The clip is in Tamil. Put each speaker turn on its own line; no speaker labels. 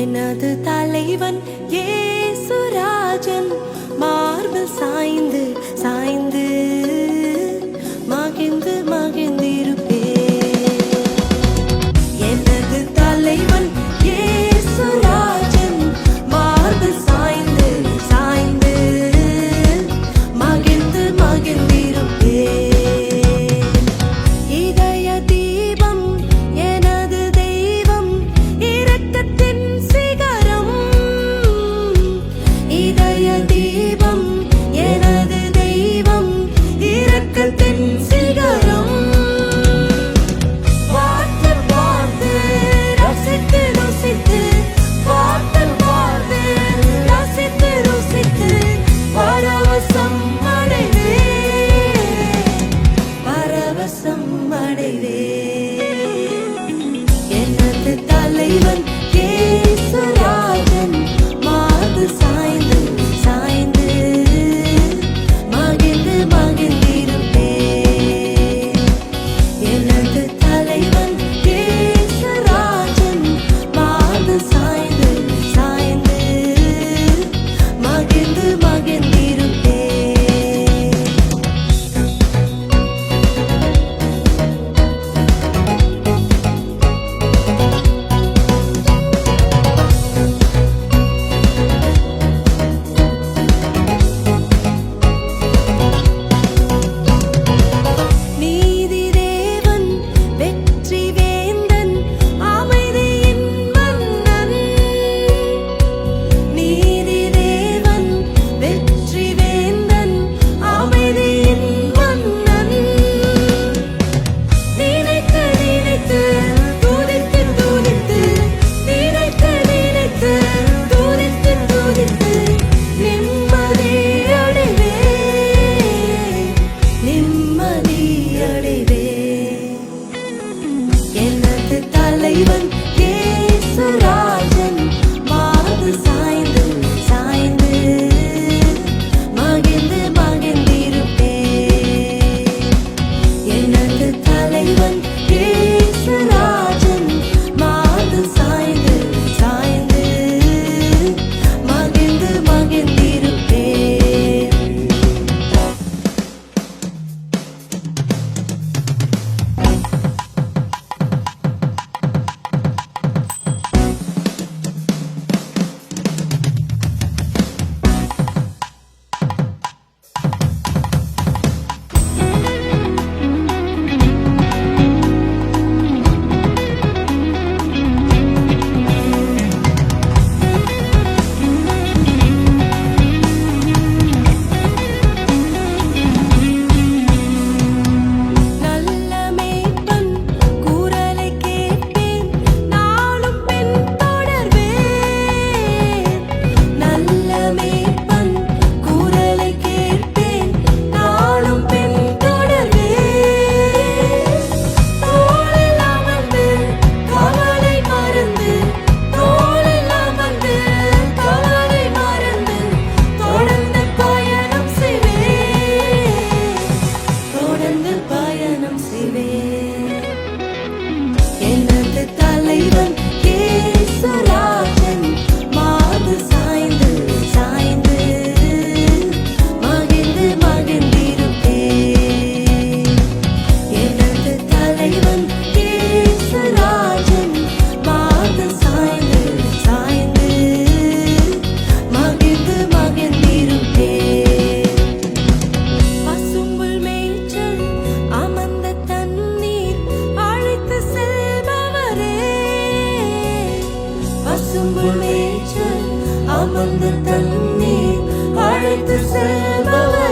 எனது தலைவன் இயேசுராஜன் மார்பில் சாய்ந்து சாய்ந்து மகிழ்ந்து மகிழ்ந்திருப்பேன். எனது தலைவன் இயேசுராஜன் மார்பில் சாய்ந்து சாய்ந்து மகிழ்ந்து மகிழ்ந்திருப்பேன். இதய தீபம் எனது தெய்வம் இரக்கத்தின் சிகரம். இதய தீபம் எனது தெய்வம் இரக்கத்தின் சிகரம். பார்த்து பார்த்து ரசித்து ருசித்து பார்த்து பார்த்து ரசித்து ருசித்து பரவசம் அடைவேன் பரவசம் அடைவேன். எனது தலைவன் இயேசுராஜன் மார்பில் சாய்ந்து சாய்ந்து மகிழ்ந்து மகிழ்ந்திருப்பேன். எனது தலைவன் இயேசுராஜன் மார்பில் சாய்ந்து சாய்ந்து மகிழ்ந்து மகிழ்ந்திருப்பேன். நீதி தேவன் வெற்றி வேந்தன் அமைதியின் மன்னன். நீதி தேவன் வெற்றி வேந்தன் அமைதியின் மன்னன். நினைத்து நினைத்து துதித்து துதித்து நினைத்து நினைத்து துதித்து துதித்து நிம்மதி அடைவேன் நிம்மதி அடைவேன். எனது தலைவன் இயேசுராஜன் மார்பில் சாய்ந்து சாய்ந்து மகிழ்ந்து மகிழ்ந்திருப்பேன். எனது தலைவன் இயேசுராஜன் மார்பில் சாய்ந்து சாய்ந்து மகிழ்ந்து மகிழ்ந்திருப்பேன். நல்ல மேய்ப்பன் குரலை கேட்பேன் நாளும் பின் தொடர்வேன். நல்ல மேய்ப்பன் குரலை கேட்பேன் நாளும் பின் தொடர்வேன். தோளில் அமர்ந்து கவலை மறந்து தோளில் அமர்ந்து கவலை மறந்து தொடர்ந்து பயணம் செய்வேன் தொடர்ந்து பயணம் செய்வேன். எனது தலைவன் இயேசுராஜன் மார்பில் சாய்ந்து சாய்ந்து மகிழ்ந்து மகிழ்ந்திருப்பேன். எனது தலைவன் இயேசுராஜன் மார்பில் சாய்ந்து சாய்ந்து மகிழ்ந்து மகிழ்ந்திருப்பேன். பசும்புல் மேய்ச்சல் அமர்ந்த தண்ணீர் அழைத்து செல்பவரே. பசும்புல் மேய்ச்சல் அமர்ந்த தண்ணீர் அழைத்து செல்பவரே.